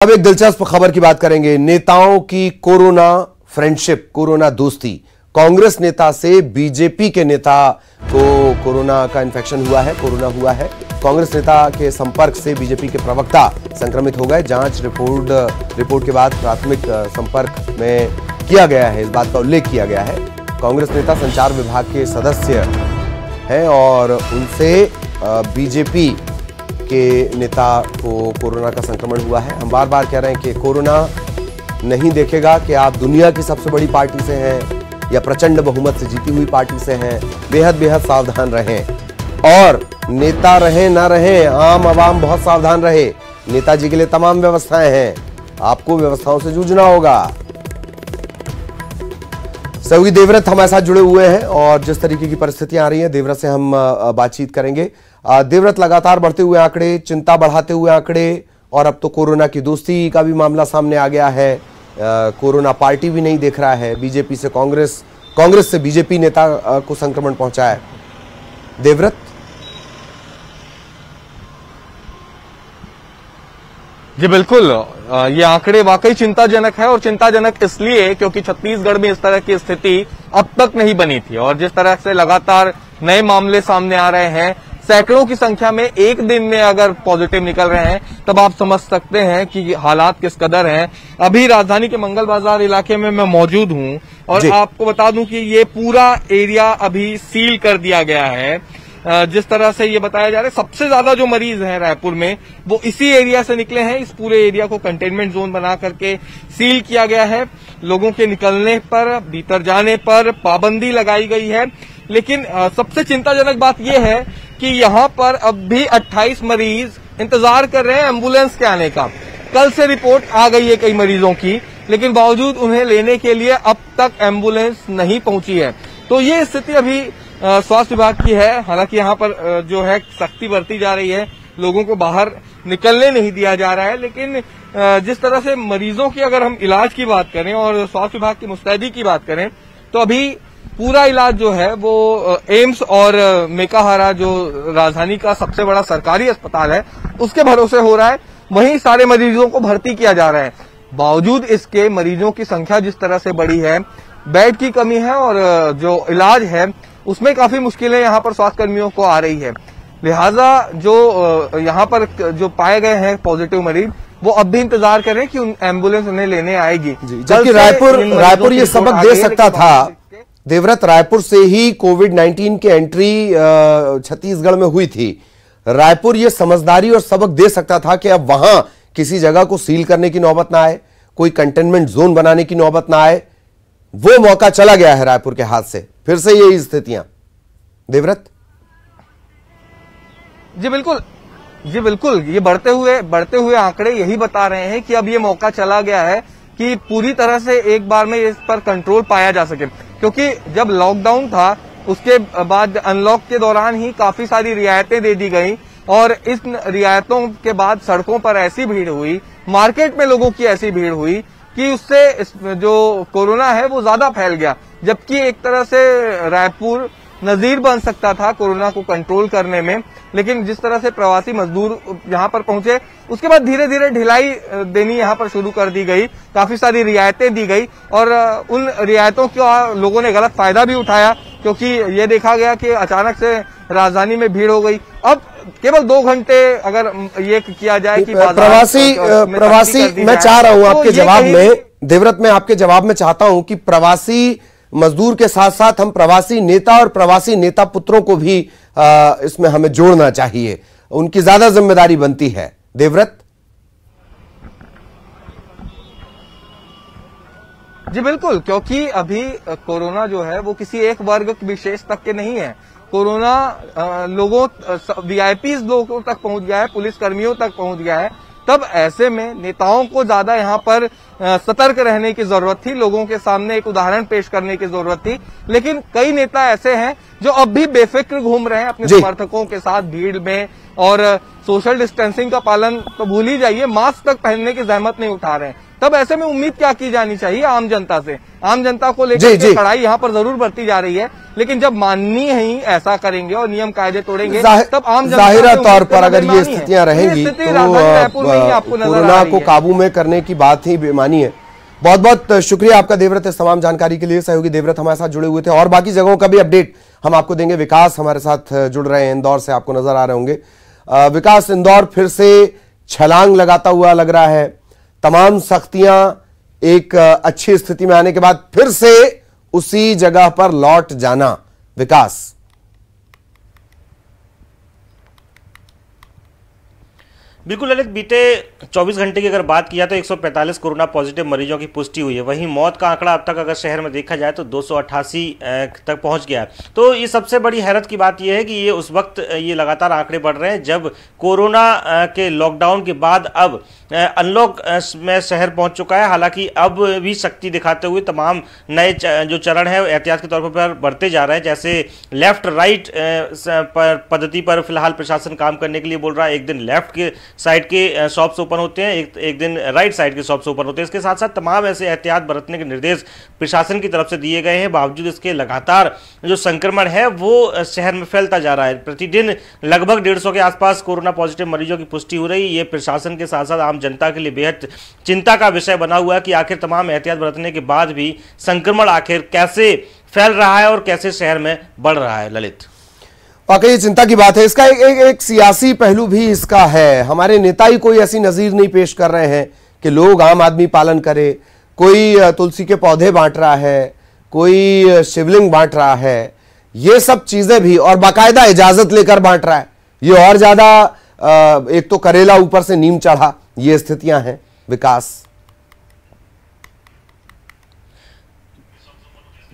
अब एक दिलचस्प खबर की बात करेंगे। नेताओं की कोरोना फ्रेंडशिप, कोरोना दोस्ती। कांग्रेस नेता से बीजेपी के नेता को कोरोना का इन्फेक्शन हुआ है, कोरोना हुआ है। कांग्रेस नेता के संपर्क से बीजेपी के प्रवक्ता संक्रमित हो गए। जांच रिपोर्ट के बाद प्राथमिक संपर्क में किया गया है, इस बात का उल्लेख किया गया है। कांग्रेस नेता संचार विभाग के सदस्य हैं और उनसे बीजेपी के नेता को कोरोना का संक्रमण हुआ है। हम बार बार कह रहे हैं कि कोरोना नहीं देखेगा कि आप दुनिया की सबसे बड़ी पार्टी से हैं या प्रचंड बहुमत से जीती हुई पार्टी से हैं। बेहद सावधान रहें और नेता रहें ना रहें, आम आवाम बहुत सावधान रहे। नेताजी के लिए तमाम व्यवस्थाएं हैं, आपको व्यवस्थाओं से जूझना होगा। सहयोगी देवव्रत हमारे साथ जुड़े हुए हैं और जिस तरीके की परिस्थितियां आ रही हैं, देवव्रत से हम बातचीत करेंगे। देवव्रत, लगातार बढ़ते हुए आंकड़े, चिंता बढ़ाते हुए आंकड़े और अब तो कोरोना की दोस्ती का भी मामला सामने आ गया है। कोरोना पार्टी भी नहीं देख रहा है। बीजेपी से कांग्रेस, कांग्रेस से बीजेपी नेता को संक्रमण पहुंचा है। देवव्रत, जी बिल्कुल, ये आंकड़े वाकई चिंताजनक है और चिंताजनक इसलिए क्योंकि छत्तीसगढ़ में इस तरह की स्थिति अब तक नहीं बनी थी और जिस तरह से लगातार नए मामले सामने आ रहे हैं, सैकड़ों की संख्या में एक दिन में अगर पॉजिटिव निकल रहे हैं, तब आप समझ सकते हैं कि हालात किस कदर हैं। अभी राजधानी के मंगल बाजार इलाके में मैं मौजूद हूं और आपको बता दूं कि ये पूरा एरिया अभी सील कर दिया गया है। जिस तरह से ये बताया जा रहा है, सबसे ज्यादा जो मरीज हैं रायपुर में वो इसी एरिया से निकले हैं। इस पूरे एरिया को कंटेनमेंट जोन बना करके सील किया गया है। लोगों के निकलने पर, भीतर जाने पर पाबंदी लगाई गई है। लेकिन सबसे चिंताजनक बात यह है कि यहाँ पर अब भी 28 मरीज इंतजार कर रहे हैं एम्बुलेंस के आने का। कल से रिपोर्ट आ गई है कई मरीजों की, लेकिन बावजूद उन्हें लेने के लिए अब तक एम्बुलेंस नहीं पहुंची है। तो ये स्थिति अभी स्वास्थ्य विभाग की है। हालांकि यहाँ पर जो है सख्ती बरती जा रही है, लोगों को बाहर निकलने नहीं दिया जा रहा है। लेकिन जिस तरह से मरीजों की अगर हम इलाज की बात करें और स्वास्थ्य विभाग की मुस्तैदी की बात करें, तो अभी पूरा इलाज जो है वो एम्स और मेकाहारा जो राजधानी का सबसे बड़ा सरकारी अस्पताल है उसके भरोसे हो रहा है। वहीं सारे मरीजों को भर्ती किया जा रहा है। बावजूद इसके मरीजों की संख्या जिस तरह से बढ़ी है, बेड की कमी है और जो इलाज है उसमें काफी मुश्किलें यहाँ पर स्वास्थ्य कर्मियों को आ रही है। लिहाजा जो यहाँ पर जो पाए गए हैं पॉजिटिव मरीज, वो अब भी इंतजार कर रहे हैं कि उन एम्बुलेंस उन्हें लेने आएगी। जबकि रायपुर ये सबक दे सकता था। देवव्रत, रायपुर से ही कोविड-19 की एंट्री छत्तीसगढ़ में हुई थी। रायपुर ये समझदारी और सबक दे सकता था कि अब वहां किसी जगह को सील करने की नौबत ना आए, कोई कंटेनमेंट जोन बनाने की नौबत ना आए। वो मौका चला गया है रायपुर के हाथ से, फिर से यही स्थितियां। देवव्रत जी बिल्कुल, ये बढ़ते हुए आंकड़े यही बता रहे हैं कि अब ये मौका चला गया है कि पूरी तरह से एक बार में इस पर कंट्रोल पाया जा सके। क्योंकि जब लॉकडाउन था उसके बाद अनलॉक के दौरान ही काफी सारी रियायतें दे दी गई और इस रियायतों के बाद सड़कों पर ऐसी भीड़ हुई, मार्केट में लोगों की ऐसी भीड़ हुई कि उससे जो कोरोना है वो ज्यादा फैल गया। जबकि एक तरह से रायपुर नजीर बन सकता था कोरोना को कंट्रोल करने में, लेकिन जिस तरह से प्रवासी मजदूर यहाँ पर पहुंचे, उसके बाद धीरे धीरे ढिलाई देनी यहाँ पर शुरू कर दी गई, काफी सारी रियायतें दी गई और उन रियायतों का लोगों ने गलत फायदा भी उठाया। क्योंकि ये देखा गया कि अचानक से राजधानी में भीड़ हो गई। अब केवल 2 घंटे अगर ये किया जाए कि प्रवासी मैं चाह रहा हूं आपके जवाब में, देवव्रत, मैं आपके जवाब में चाहता हूं कि प्रवासी मजदूर के साथ साथ हम प्रवासी नेता और प्रवासी नेता पुत्रों को भी इसमें हमें जोड़ना चाहिए, उनकी ज्यादा जिम्मेदारी बनती है। देवव्रत जी बिल्कुल, क्योंकि अभी कोरोना जो है वो किसी एक वर्ग विशेष तक के नहीं है। कोरोना लोगों, वीआईपीज लोगों तक पहुंच गया है, पुलिस कर्मियों तक पहुंच गया है। तब ऐसे में नेताओं को ज्यादा यहाँ पर सतर्क रहने की जरूरत थी, लोगों के सामने एक उदाहरण पेश करने की जरूरत थी। लेकिन कई नेता ऐसे हैं जो अब भी बेफिक्र घूम रहे हैं अपने समर्थकों के साथ भीड़ में और सोशल डिस्टेंसिंग का पालन तो भूल ही जाइए, मास्क तक पहनने की जहमत नहीं उठा रहे हैं। तब ऐसे में उम्मीद क्या की जानी चाहिए आम जनता से? आम जनता को लेकर के कड़ाई यहाँ पर जरूर बरती जा रही है, लेकिन जब माननीय ही ऐसा करेंगे और नियम कायदे तोड़ेंगे तब आम जनता जाहिर तौर पर अगर ये स्थितियां रहेंगी तो कोरोना को काबू में करने की बात ही बेमानी है। बहुत बहुत शुक्रिया आपका देवव्रत, इस तमाम जानकारी के लिए। सहयोगी देवव्रत हमारे साथ जुड़े हुए थे और बाकी जगहों का भी अपडेट हम आपको देंगे। विकास हमारे साथ जुड़ रहे हैं, इंदौर से आपको नजर आ रहे होंगे। विकास, इंदौर फिर से छलांग लगाता हुआ लग रहा है। तमाम सख्तियां एक अच्छी स्थिति में आने के बाद फिर से उसी जगह पर लौट जाना। विकास, बिल्कुल ललित, बीते 24 घंटे की अगर बात किया तो 145 कोरोना पॉजिटिव मरीजों की पुष्टि हुई है। वहीं मौत का आंकड़ा अब तक अगर शहर में देखा जाए तो 288 तक पहुंच गया है। तो ये सबसे बड़ी हैरत की बात यह है कि ये उस वक्त ये लगातार आंकड़े बढ़ रहे हैं जब कोरोना के लॉकडाउन के बाद अब अनलॉक में शहर पहुंच चुका है। हालांकि अब भी शक्ति दिखाते हुए तमाम नए जो चरण है एहतियात के तौर पर बढ़ते जा रहे हैं। जैसे लेफ्ट राइट पद्धति पर फिलहाल प्रशासन काम करने के लिए बोल रहा है। एक दिन लेफ्ट के साइड के शॉप्स ओपन होते हैं, एक दिन राइट साइड के शॉप्स ओपन होते हैं। इसके साथ साथ तमाम ऐसे एहतियात बरतने के निर्देश प्रशासन की तरफ से दिए गए हैं। बावजूद इसके लगातार जो संक्रमण है वो शहर में फैलता जा रहा है। प्रतिदिन लगभग 150 के आसपास कोरोना पॉजिटिव मरीजों की पुष्टि हो रही है। ये प्रशासन के साथ साथ आम जनता के लिए बेहद चिंता का विषय बना हुआ है कि आखिर तमाम एहतियात बरतने के बाद भी संक्रमण आखिर कैसे फैल रहा है और कैसे शहर में बढ़ रहा है। ललित, वाकई चिंता की बात है। इसका एक सियासी पहलू भी इसका है। हमारे नेता ही कोई ऐसी नजीर नहीं पेश कर रहे हैं कि लोग आम आदमी पालन करे। कोई तुलसी के पौधे बांट रहा है, कोई शिवलिंग बांट रहा है, ये सब चीजें भी, और बाकायदा इजाजत लेकर बांट रहा है। ये और ज्यादा, एक तो करेला ऊपर से नीम चढ़ा, ये स्थितियां हैं। विकास,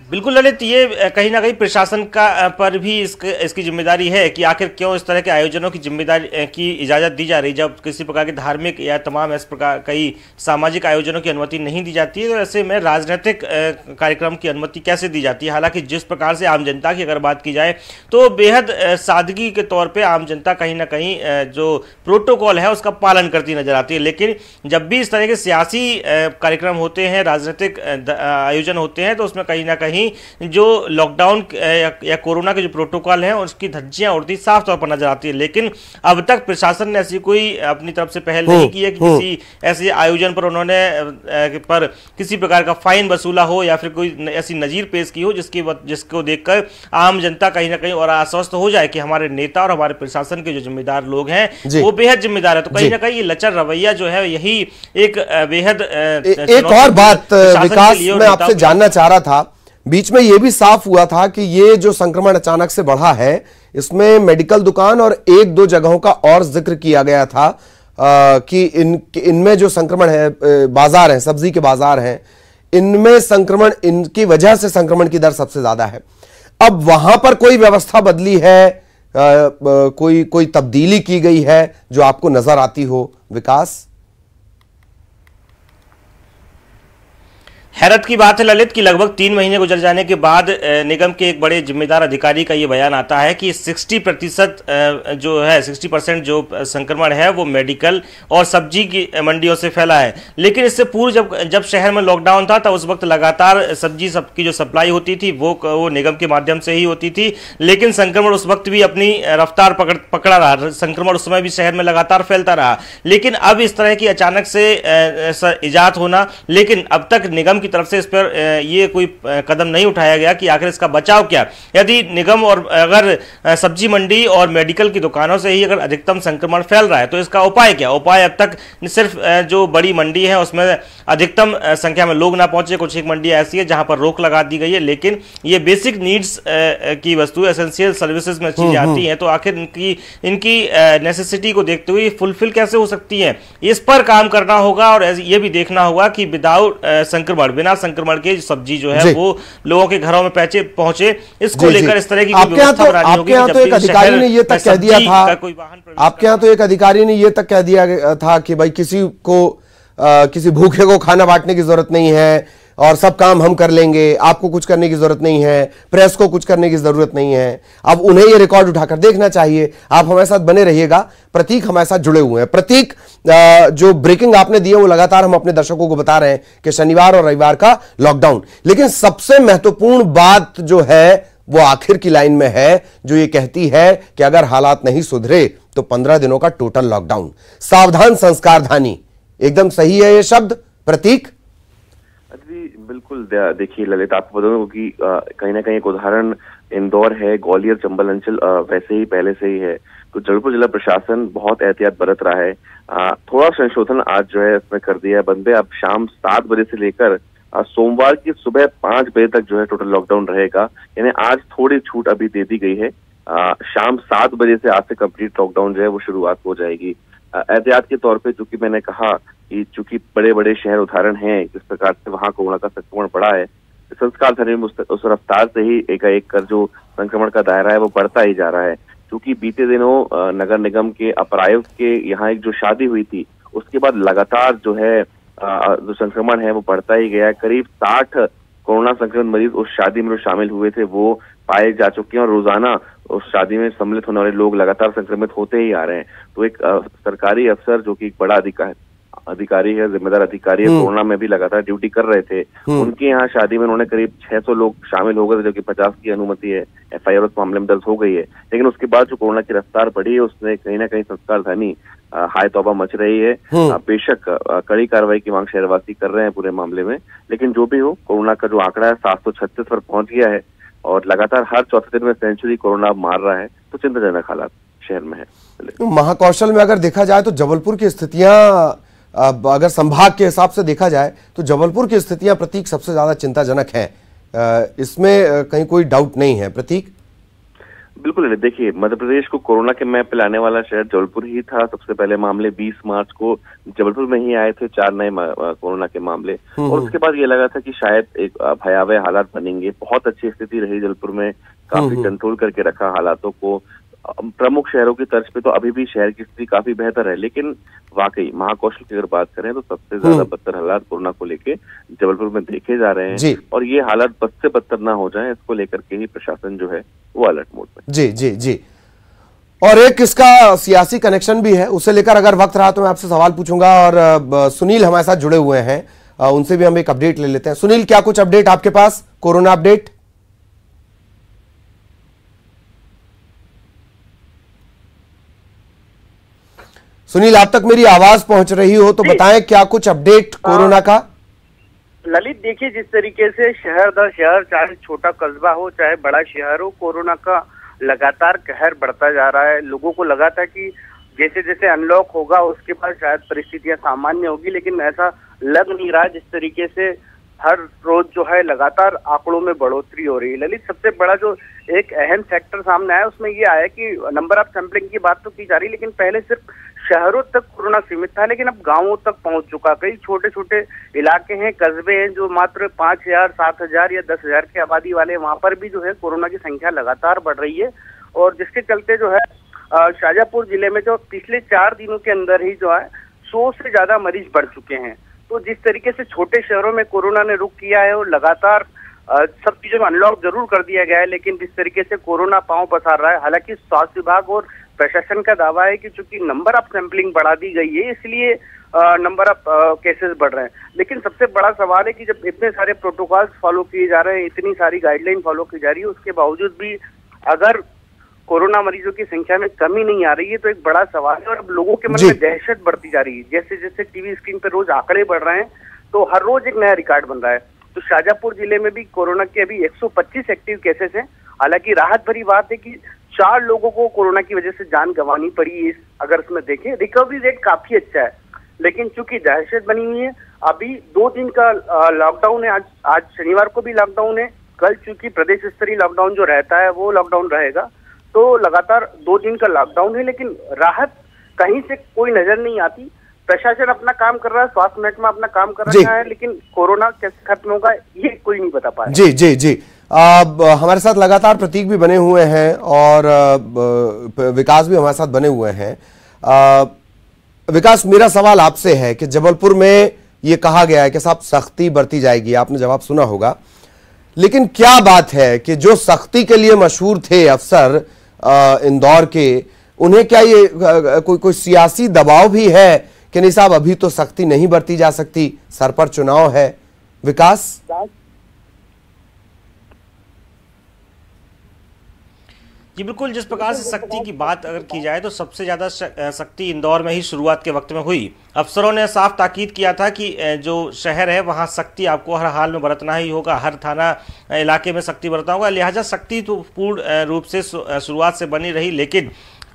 बिल्कुल ललित, ये कहीं ना कहीं प्रशासन का पर भी इसकी जिम्मेदारी है कि आखिर क्यों इस तरह के आयोजनों की जिम्मेदारी की इजाज़त दी जा रही है। जब किसी प्रकार के धार्मिक या तमाम इस प्रकार कई सामाजिक आयोजनों की अनुमति नहीं दी जाती है तो ऐसे में राजनीतिक कार्यक्रम की अनुमति कैसे दी जाती है। हालांकि जिस प्रकार से आम जनता की अगर बात की जाए तो बेहद सादगी के तौर पर आम जनता कहीं ना कहीं जो प्रोटोकॉल है उसका पालन करती नजर आती है। लेकिन जब भी इस तरह के सियासी कार्यक्रम होते हैं, राजनीतिक आयोजन होते हैं, तो उसमें कहीं ना कहीं जो लॉकडाउन या कोरोना के जो प्रोटोकॉल हैं उसकी धज्जियां उड़ती साफ तौर पर नजर आती है। लेकिन अब तक प्रशासन ने ऐसी कोई अपनी तरफ से पहल नहीं की है कि किसी ऐसे आयोजन पर उन्होंने पर किसी प्रकार का फाइन वसूला हो या फिर कोई ऐसी नजीर पेश की हो जिसको देखकर आम जनता कहीं ना कहीं और आश्वस्त हो जाए कि हमारे नेता और हमारे प्रशासन के जो जिम्मेदार लोग हैं वो बेहद जिम्मेदार है। तो कहीं ना कहीं ये लचर रवैया जो है यही एक बेहद एक और बात विकास मैं आपसे जानना चाह रहा था। बीच में यह भी साफ हुआ था कि ये जो संक्रमण अचानक से बढ़ा है इसमें मेडिकल दुकान और एक दो जगहों का और जिक्र किया गया था कि इनमें जो संक्रमण है, बाजार है, सब्जी के बाजार हैं, इनमें संक्रमण, इनकी वजह से संक्रमण की दर सबसे ज्यादा है। अब वहां पर कोई व्यवस्था बदली है, कोई तब्दीली की गई है जो आपको नजर आती हो विकास? हैरत की बात है ललित कि लगभग 3 महीने गुजर जाने के बाद निगम के एक बड़े जिम्मेदार अधिकारी का ये बयान आता है कि 60% जो है 60% जो संक्रमण है वो मेडिकल और सब्जी की मंडियों से फैला है। लेकिन इससे पूर्व जब शहर में लॉकडाउन था तब उस वक्त लगातार सब्जी सबकी जो सप्लाई होती थी वो निगम के माध्यम से ही होती थी। लेकिन संक्रमण उस वक्त भी अपनी रफ्तार पकड़ा रहा, संक्रमण उस समय भी शहर में लगातार फैलता रहा। लेकिन अब इस तरह की अचानक से इजाद होना, लेकिन अब तक निगम की तरफ से इस पर ये कोई कदम नहीं उठाया गया कि आखिर इसका बचाव क्या। यदि निगम और अगर सब्जी मंडी और मेडिकल की दुकानों से ही अगर अधिकतम संक्रमण फैल रहा है तो इसका उपाय क्या? उपाय अब तक सिर्फ जो बड़ी मंडी है उसमें अधिकतम संख्या में लोग ना पहुंचे। कुछ एक मंडी ऐसी है जहां पर रोक लगा दी गई है, लेकिन ये बेसिक नीड्स की वस्तु, एसेंशियल सर्विसेज में चीजें आती हैं तो आखिर इनकी नेसेसिटी को देखते हुए फुलफिल कैसे हो सकती है, इस पर काम करना होगा। और ये भी देखना होगा कि विदाउट संक्रमण, बिना संक्रमण के सब्जी जो है वो लोगों के घरों में पहुंचे, इसको लेकर इस तरह की व्यवस्था बनानी होगी। आपके यहाँ तो एक अधिकारी ने ये तक कह दिया था, आपके यहाँ तो एक अधिकारी ने ये तक कह दिया था कि भाई किसी भूखे को खाना बांटने की जरूरत नहीं है, और सब काम हम कर लेंगे, आपको कुछ करने की जरूरत नहीं है, प्रेस को कुछ करने की जरूरत नहीं है। अब उन्हें ये रिकॉर्ड उठाकर देखना चाहिए। आप हमारे साथ बने रहिएगा। प्रतीक हमारे साथ जुड़े हुए हैं। प्रतीक, जो ब्रेकिंग आपने दी है वो लगातार हम अपने दर्शकों को बता रहे हैं कि शनिवार और रविवार का लॉकडाउन, लेकिन सबसे महत्वपूर्ण बात जो है वो आखिर की लाइन में है, जो ये कहती है कि अगर हालात नहीं सुधरे तो 15 दिनों का टोटल लॉकडाउन। सावधान संस्कारधानी, एकदम सही है ये शब्द प्रतीक? जी बिल्कुल। देखिए ललित, आपको बता दूं कि कहीं ना कहीं एक उदाहरण इंदौर है, ग्वालियर चंबल अंचल वैसे ही पहले से ही है। तो जबलपुर जिला प्रशासन बहुत एहतियात बरत रहा है। थोड़ा संशोधन आज जो है इसमें कर दिया है। बंदे अब शाम 7 बजे से लेकर सोमवार की सुबह 5 बजे तक जो है टोटल लॉकडाउन रहेगा। यानी आज थोड़ी छूट अभी दे दी गई है। शाम 7 बजे से आज से कंप्लीट लॉकडाउन जो है वो शुरुआत हो जाएगी। एहतियात के तौर पे, चूंकि मैंने कहा कि चूंकि बड़े बड़े शहर उदाहरण हैं जिस प्रकार से वहां कोरोना का संक्रमण बढ़ा है, संस्कार धर्म में उस रफ्तार से ही एकाएक कर जो संक्रमण का दायरा है वो बढ़ता ही जा रहा है। क्योंकि बीते दिनों नगर निगम के अपरायुक्त के यहाँ एक जो शादी हुई थी, उसके बाद लगातार जो है जो संक्रमण है वो बढ़ता ही गया है। करीब 60 कोरोना संक्रमित मरीज उस शादी में जो शामिल हुए थे वो पाए जा चुके हैं और रोजाना उस शादी में सम्मिलित होने वाले लोग लगातार संक्रमित होते ही आ रहे हैं। तो एक सरकारी अफसर जो कि एक बड़ा अधिकारी है, जिम्मेदार अधिकारी है, कोरोना में भी लगातार ड्यूटी कर रहे थे, उनके यहाँ शादी में उन्होंने करीब 600 लोग शामिल हो गए थे, जो कि 50 की अनुमति है। FIR उस मामले में दर्ज हो गई है। लेकिन उसके बाद जो कोरोना की रफ्तार बढ़ी है उसने कहीं ना कहीं संस्कारधानी हाय तौबा मच रही है। बेशक कड़ी कार्रवाई की मांग शहरवासी कर रहे हैं पूरे मामले में, लेकिन जो भी हो, कोरोना का जो आंकड़ा है 736 पर पहुंच गया है और लगातार हर चौथे दिन में सेंचुरी कोरोना मार रहा है। तो चिंताजनक हालात शहर में है। महाकौशल में अगर देखा जाए तो जबलपुर की स्थितियां, अगर संभाग के हिसाब से देखा जाए तो जबलपुर की स्थितियां प्रतीक सबसे ज्यादा चिंताजनक हैं। इसमें कहीं कोई डाउट नहीं है प्रतीक? बिल्कुल। देखिए, मध्य प्रदेश को कोरोना के मैप पे लाने वाला शहर जबलपुर ही था। सबसे पहले मामले 20 मार्च को जबलपुर में ही आए थे, 4 नए कोरोना के मामले, और उसके बाद ये लगा था कि शायद एक भयावह हालात बनेंगे। बहुत अच्छी स्थिति रही जबलपुर में, काफी कंट्रोल करके रखा हालातों को। प्रमुख शहरों की तर्ज पे तो अभी भी शहर की स्थिति काफी बेहतर है, लेकिन वाकई महाकौशल की अगर बात करें तो सबसे ज्यादा बदतर हालात कोरोना को लेके जबलपुर में देखे जा रहे हैं। और ये हालात बद से बदतर ना हो जाएं, इसको लेकर के ही प्रशासन जो है वो अलर्ट मोड में। जी जी जी। और एक इसका सियासी कनेक्शन भी है, उसे लेकर अगर वक्त रहा तो मैं आपसे सवाल पूछूंगा। और सुनील हमारे साथ जुड़े हुए हैं, उनसे भी हम एक अपडेट ले लेते हैं। सुनील, क्या कुछ अपडेट आपके पास, कोरोना अपडेट? सुनील, आप तक मेरी आवाज पहुंच रही हो तो बताएं क्या कुछ अपडेट कोरोना का? ललित, देखिए, जिस तरीके से शहर दर शहर, चाहे छोटा कस्बा हो चाहे बड़ा शहर हो, कोरोना का लगातार कहर बढ़ता जा रहा है। लोगों को लगा था कि जैसे जैसे अनलॉक होगा उसके बाद शायद परिस्थितियां सामान्य होगी, लेकिन ऐसा लग नहीं रहा। जिस तरीके से हर रोज जो है लगातार आंकड़ों में बढ़ोतरी हो रही है। ललित, सबसे बड़ा जो एक अहम फैक्टर सामने आया उसमें ये आया कि नंबर ऑफ सैंपलिंग की बात तो की जा रही, लेकिन पहले सिर्फ शहरों तक कोरोना सीमित था, लेकिन अब गांवों तक पहुंच चुका। कई छोटे छोटे इलाके हैं, कस्बे हैं जो मात्र 5000, 7000 या 10,000 की आबादी वाले, वहां पर भी जो है कोरोना की संख्या लगातार बढ़ रही है। और जिसके चलते जो है शाजापुर जिले में जो पिछले 4 दिनों के अंदर ही जो है 100 से ज्यादा मरीज बढ़ चुके हैं। तो जिस तरीके से छोटे शहरों में कोरोना ने रुख किया है और लगातार सब चीजों में अनलॉक जरूर कर दिया गया है, लेकिन जिस तरीके से कोरोना पांव पसार रहा है, हालांकि स्वास्थ्य विभाग और प्रशासन का दावा है कि चूंकि नंबर ऑफ सैंपलिंग बढ़ा दी गई है इसलिए नंबर ऑफ केसेस बढ़ रहे हैं। लेकिन सबसे बड़ा सवाल है कि जब इतने सारे प्रोटोकॉल्स फॉलो किए जा रहे हैं, इतनी सारी गाइडलाइन फॉलो की जा रही है, उसके बावजूद भी अगर कोरोना मरीजों की संख्या में कमी नहीं आ रही है तो एक बड़ा सवाल है। और अब लोगों के मन में दहशत बढ़ती जा रही है। जैसे जैसे टीवी स्क्रीन पर रोज आंकड़े बढ़ रहे हैं तो हर रोज एक नया रिकॉर्ड बन रहा है। तो शाजापुर जिले में भी कोरोना के अभी 125 एक्टिव केसेस हैं। हालांकि राहत भरी बात है कि 4 लोगों को कोरोना की वजह से जान गंवानी पड़ी। अगर इसमें देखें, रिकवरी रेट काफी अच्छा है, लेकिन चूंकि दहशत बनी हुई है, अभी 2 दिन का लॉकडाउन है। आज शनिवार को भी लॉकडाउन है, कल चूंकि प्रदेश स्तरीय लॉकडाउन जो रहता है वो लॉकडाउन रहेगा। तो लगातार 2 दिन का लॉकडाउन है, लेकिन राहत कहीं से कोई नजर नहीं आती। प्रशासन अपना काम कर रहा है, स्वास्थ्य महकमा अपना काम कर रहा है, लेकिन कोरोना कैसे खत्म होगा ये कोई नहीं बता पाया। जी जी जी। हमारे साथ लगातार प्रतीक भी बने हुए हैं और विकास भी हमारे साथ बने हुए हैं। विकास, मेरा सवाल आपसे है कि जबलपुर में ये कहा गया है कि साहब सख्ती बरती जाएगी, आपने जवाब सुना होगा। लेकिन क्या बात है कि जो सख्ती के लिए मशहूर थे अफसर इंदौर के, उन्हें क्या ये कोई सियासी दबाव भी है कि नहीं साहब अभी तो सख्ती नहीं बरती जा सकती, सर पर चुनाव है? विकास, जी बिल्कुल, जिस प्रकार से सख्ती की बात अगर की जाए तो सबसे ज़्यादा सख्ती इंदौर में ही शुरुआत के वक्त में हुई। अफसरों ने साफ ताकीद किया था कि जो शहर है वहाँ सख्ती आपको हर हाल में बरतना ही होगा, हर थाना इलाके में सख्ती बरतना होगा। लिहाजा सख्ती तो पूर्ण रूप से शुरुआत से बनी रही, लेकिन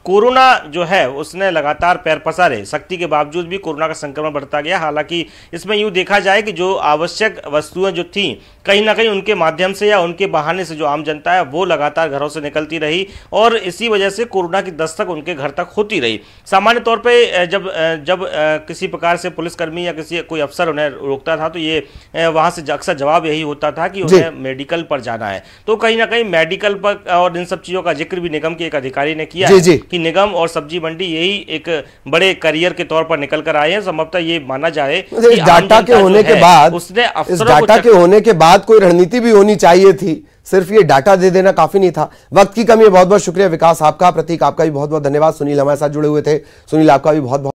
कोरोना जो है उसने लगातार पैर पसारे। सख्ती के बावजूद भी कोरोना का संक्रमण बढ़ता गया। हालांकि इसमें यूँ देखा जाए कि जो आवश्यक वस्तुएं जो थीं कहीं ना कहीं उनके माध्यम से या उनके बहाने से जो आम जनता है वो लगातार घरों से निकलती रही और इसी वजह से कोरोना की दस्तक उनके घर तक होती रही। सामान्य तौर पर जब किसी प्रकार से पुलिसकर्मी या कोई अफसर उन्हें रोकता था तो ये वहाँ से अक्सर जवाब यही होता था कि उन्हें मेडिकल पर जाना है। तो कहीं ना कहीं मेडिकल पर और इन सब चीज़ों का जिक्र भी निगम के एक अधिकारी ने किया है कि निगम और सब्जी मंडी यही एक बड़े करियर के तौर पर निकल कर आए हैं। संभवतः ये माना जाए कि डाटा के होने के बाद, इस डाटा के होने के बाद कोई रणनीति भी होनी चाहिए थी, सिर्फ ये डाटा दे देना काफी नहीं था। वक्त की कमी है। बहुत बहुत शुक्रिया विकास आपका, प्रतीक आपका भी बहुत बहुत धन्यवाद। सुनील हमारे साथ जुड़े हुए थे। सुनील आपका भी बहुत बहुत